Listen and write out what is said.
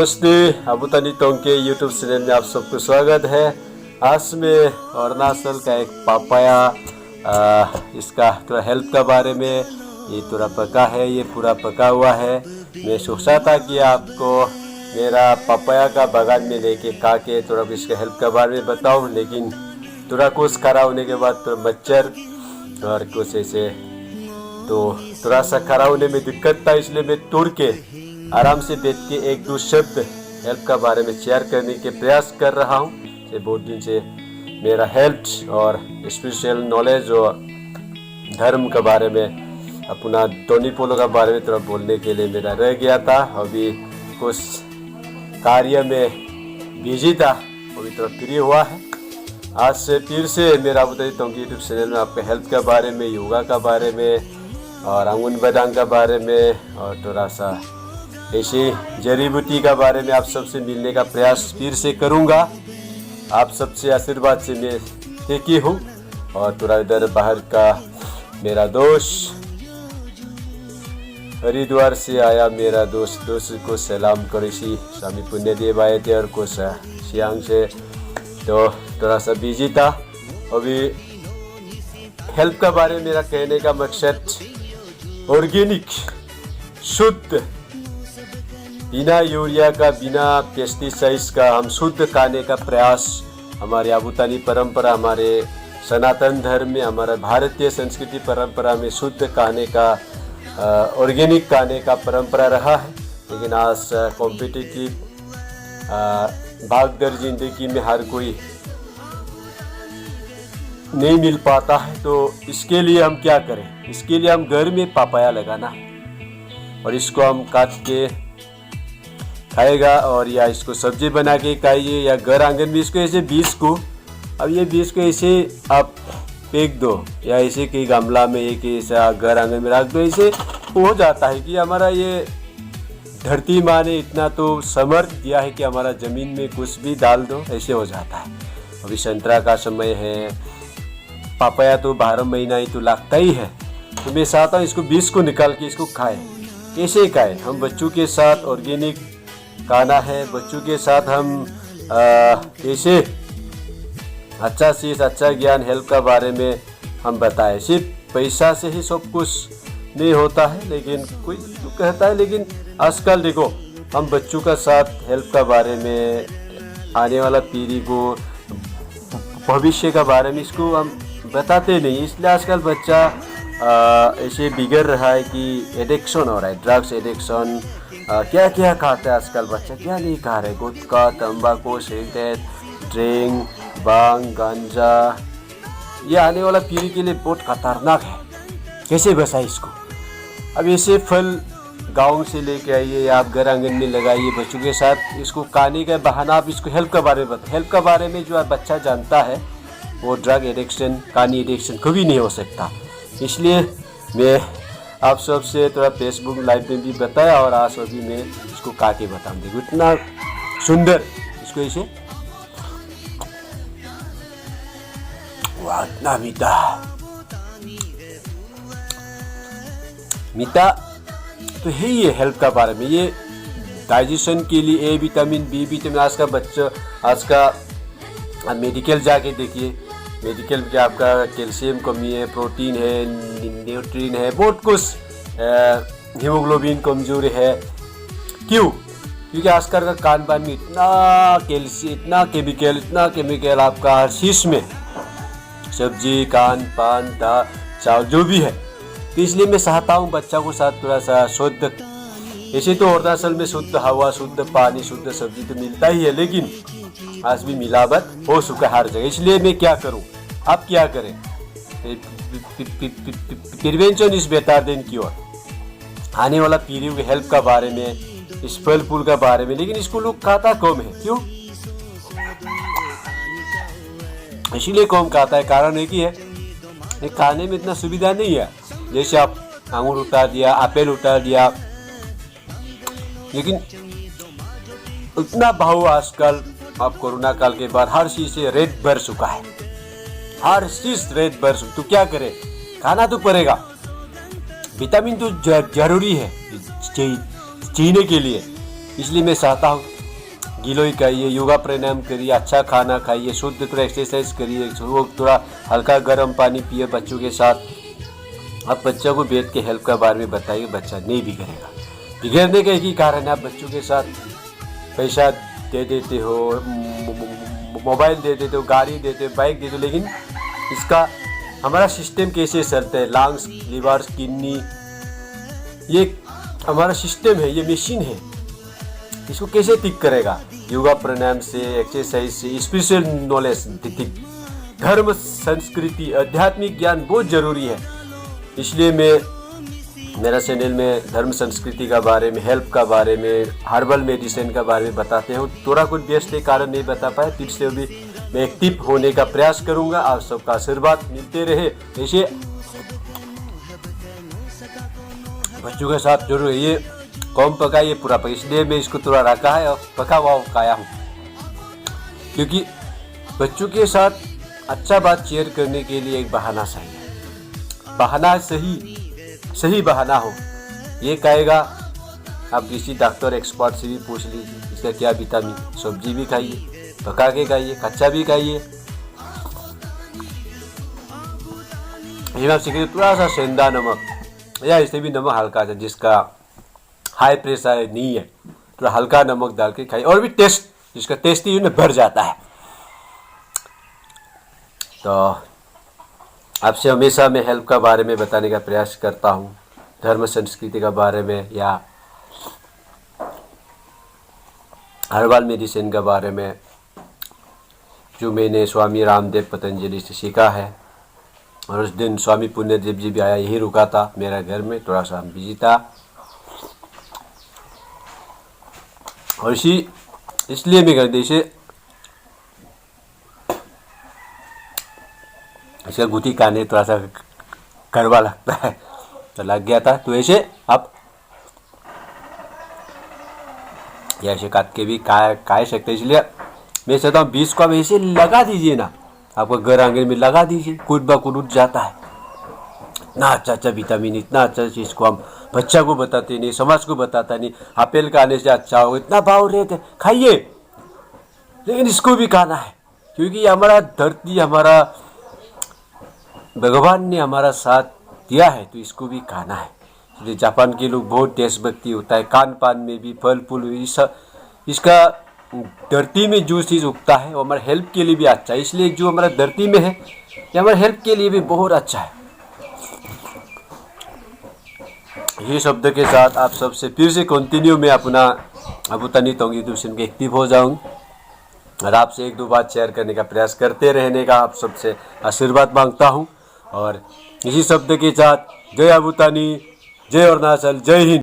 नमस्ते, अबुतानी टोंग के YouTube channel में आप सबको स्वागत है। आज मैं अरुणाचल का एक पापाया इसका थोड़ा हेल्थ का बारे में, ये थोड़ा पका है, ये पूरा पका हुआ है। मैं सोचा था कि आपको मेरा पापाया का बागान में लेके खा के थोड़ा इसका हेल्थ का बारे में बताऊं, लेकिन थोड़ा कुछ खरा होने के बाद तो मच्छर और कुछ ऐसे तो थोड़ा सा खरा होने में दिक्कत था, इसलिए मैं तोड़ के आराम से बैठ के एक दो शब्द हेल्थ का बारे में शेयर करने के प्रयास कर रहा हूँ। बहुत दिन से मेरा हेल्थ और स्पिरिचुअल नॉलेज और धर्म के बारे में, अपना टोनी पोलो का बारे में थोड़ा बोलने के लिए मेरा रह गया था। अभी कुछ कार्य में बिजी था, अभी थोड़ा फ्री हुआ है। आज से फिर से मेरा अबुतानी टोंग यूट्यूब चैनल में आपके हेल्थ के बारे में, योगा का बारे में और अंगुन बदांग का बारे में और थोड़ा सा ऐसे जड़ी बूटी का बारे में आप सबसे मिलने का प्रयास फिर से करूंगा। आप सबसे आशीर्वाद से मैं देखी हूँ। और थोड़ा इधर बाहर का मेरा दोस्त हरिद्वार से आया, मेरा दोस्त को सलाम करो। इसी स्वामी पुण्यदेव आए थे और कुछ सियांग से, तो थोड़ा सा बिजी था। अभी हेल्थ का बारे में मेरा कहने का मकसद ऑर्गेनिक, शुद्ध, बिना यूरिया का, बिना पेस्टिसाइड्स का हम शुद्ध खाने का प्रयास हमारे अबुतानी परंपरा, हमारे सनातन धर्म में, हमारा भारतीय संस्कृति परंपरा में शुद्ध खाने का, ऑर्गेनिक खाने का परंपरा रहा है। लेकिन आज कॉम्पिटिटिव भागदौड़ जिंदगी में हर कोई नहीं मिल पाता है, तो इसके लिए हम क्या करें? इसके लिए हम घर में पापाया लगाना है और इसको हम काट के खाएगा, और या इसको सब्जी बना के खाइए, या घर आंगन में इसको ऐसे बीज को, अब ये बीज को ऐसे आप फेंक दो या ऐसे कहीं गमला में एक ऐसा घर आंगन में रख दो। ऐसे हो जाता है कि हमारा ये धरती माँ ने इतना तो समर्थ दिया है कि हमारा ज़मीन में कुछ भी डाल दो, ऐसे हो जाता है। अभी संतरा का समय है, पापाया तो 12 महीना ही तो लगता ही है। तो मैं चाहता हूँ इसको बीज को निकाल के इसको खाएं। कैसे खाएं? हम बच्चों के साथ ऑर्गेनिक खाना है, बच्चों के साथ हम कैसे अच्छा चीज़, अच्छा ज्ञान हेल्थ का बारे में हम बताएं। सिर्फ पैसा से ही सब कुछ नहीं होता है, लेकिन कोई तो कहता है, लेकिन आजकल देखो हम बच्चों का साथ हेल्थ का बारे में, आने वाला पीढ़ी को, भविष्य का बारे में इसको हम बताते नहीं। इसलिए आजकल बच्चा ऐसे बिगड़ रहा है कि एडिक्शन हो रहा है, ड्रग्स एडिक्शन। क्या क्या खाता है आजकल बच्चा, क्या नहीं खा रहे? गुटखा, तंबाकू, सिगरेट, ड्रिंक, भांग, गांजा। ये आने वाला पीढ़ी के लिए बहुत खतरनाक है। कैसे बचाए इसको? अब ऐसे फल गाँव से लेके आइए या आप घर आंगन में लगाइए बच्चों के साथ। इसको खाने का बहाना आप इसको हेल्थ के बारे में बताएं। हेल्थ के बारे में जो बच्चा जानता है वो ड्रग एडिक्शन, खाने एडिक्शन कभी नहीं हो सकता। इसलिए मैं आप सबसे थोड़ा फेसबुक लाइव में भी बताया, और आज अभी मैं इसको खा के बताऊँ। देखो इतना सुंदर, इसको ऐसे वाह, इतना मीठा मीठा तो है ये हेल्थ का बारे में। ये डाइजेशन के लिए ए विटामिन, बी विटामिन। आज का बच्चा, आज का मेडिकल जाके देखिए, मेडिकल में आपका कैल्शियम कमी है, प्रोटीन है, न्यूट्रिएंट है, बहुत कुछ, हीमोग्लोबिन कमजोर है। क्यों? क्योंकि आजकल का खान पान में इतना कैल्शियम, इतना केमिकल आपका हर चीज़ में, सब्जी, खान पान, दाल, चावल जो भी है। तो इसलिए मैं चाहता हूँ बच्चा को साथ थोड़ा सा शुद्ध, ऐसे तो अरुणाचल में शुद्ध हवा, शुद्ध पानी, शुद्ध सब्जी तो मिलता ही है, लेकिन आज भी मिलावट हो चुका है हर जगह। इसलिए मैं क्या करूं? आप क्या करें? Prevention is better than cure. आने वाला पीढ़ी के हेल्थ का बारे में, इस फल फूल का बारे में, लेकिन इसको लोग खाता कम है। क्यों? इसीलिए कम खाता है, कारण एक ही है, खाने में इतना सुविधा नहीं है। जैसे आप अंगूर उतार दिया, एप्पल उतार दिया, लेकिन उतना भाव आजकल, अब कोरोना काल के बाद हर चीज से रेट बढ़ चुका है, हर चीज रेट बढ़ चुका। तो क्या करे? खाना तो पड़ेगा। विटामिन तो जरूरी है जीने के लिए। इसलिए मैं चाहता हूँ गिलोय खाइए, योगा प्राणायाम करिए, अच्छा खाना खाइए, शुद्ध थोड़ा एक्सरसाइज करिए, वो थोड़ा हल्का गर्म पानी पिए बच्चों के साथ। आप बच्चों को बैठ के हेल्थ के बारे में बताइए, बच्चा नहीं बिगड़ेगा। बिगड़ने का एक ही कारण है, आप बच्चों के साथ पैसा दे देते हो, मोबाइल दे देते हो, गाड़ी देते हो, बाइक देते हो, लेकिन इसका हमारा सिस्टम कैसे चलता है, लंग्स, लिवर, किडनी, ये हमारा सिस्टम है, ये मशीन है, इसको कैसे ठीक करेगा? योगा प्राणायाम से, एक्सरसाइज से, स्पिरिचुअल नॉलेज, धर्म, संस्कृति, आध्यात्मिक ज्ञान बहुत जरूरी है। इसलिए मैं मेरा चैनल में धर्म संस्कृति का बारे में, हेल्थ का बारे में, हर्बल मेडिसिन का बारे में बताते हैं। थोड़ा कुछ व्यस्त के कारण नहीं बता पाया, फिर से भी मैं एक्टिव होने का प्रयास करूंगा। आप सबका आशीर्वाद मिलते रहे, ऐसे बच्चों के साथ जरूर। ये कम पका, ये पूरा पका, इसलिए मैं इसको थोड़ा रखा है और पका हुआ खाया हूँ, क्योंकि बच्चों के साथ अच्छा बात शेयर करने के लिए एक बहाना चाहिए। बहाना सही बहाना हो। ये कहेगा, आप किसी डॉक्टर एक्सपर्ट से भी पूछ लीजिए इसका क्या विटामिन। सब्जी भी खाइए, पका के खाइए, कच्चा भी खाइए। थोड़ा सा सेंधा नमक या इसे भी नमक हल्का सा, जिसका हाई प्रेशर नहीं है, थोड़ा हल्का नमक डाल के खाइए, और भी टेस्ट, जिसका टेस्ट ही बढ़ जाता है। तो आपसे हमेशा मैं हेल्थ का बारे में बताने का प्रयास करता हूँ, धर्म संस्कृति का बारे में या हर्बल मेडिसिन के बारे में, जो मैंने स्वामी रामदेव पतंजलि से सीखा है। और उस दिन स्वामी पुण्यदेव जी भी आया, यही रुका था मेरा घर में, थोड़ा सा बिजी था, और इसलिए मैं कर इसका गुटी खाने थोड़ा सा कड़वा लगता है, तो लग गया था। तो ऐसे आप ऐसे काट के भी खा सकते हैं। इसलिए मैं चाहता हूँ बीज को आप ऐसे लगा दीजिए ना, आपको घर आंगन में लगा दीजिए, कूद ब कूद उठ जाता है। इतना अच्छा विटामिन, इतना अच्छा चीज़ को हम बच्चा को बताते नहीं, समाज को बताता नहीं। एप्पल खाने से अच्छा हो, इतना भाव रहते, खाइए, लेकिन इसको भी खाना है, क्योंकि हमारा धरती, हमारा भगवान ने हमारा साथ दिया है, तो इसको भी खाना है। इसलिए जापान के लोग बहुत देशभक्ति होता है, खान पान में भी, फल फूल, इसका धरती में जो चीज़ उगता है वो हमारे हेल्थ के लिए भी अच्छा है। इसलिए जो हमारा धरती में है ये हमारे हेल्थ के लिए भी बहुत अच्छा है। ये शब्द के साथ आप सबसे फिर से कंटिन्यू में अपना अबुतानी तोंगी दूसरे के एक्टिव हो जाऊँ और आपसे एक दो बात शेयर करने का प्रयास करते रहने का आप सबसे आशीर्वाद मांगता हूँ। और इसी शब्द के साथ जय अबुतानी, जय अरुणाचल, जय हिंद।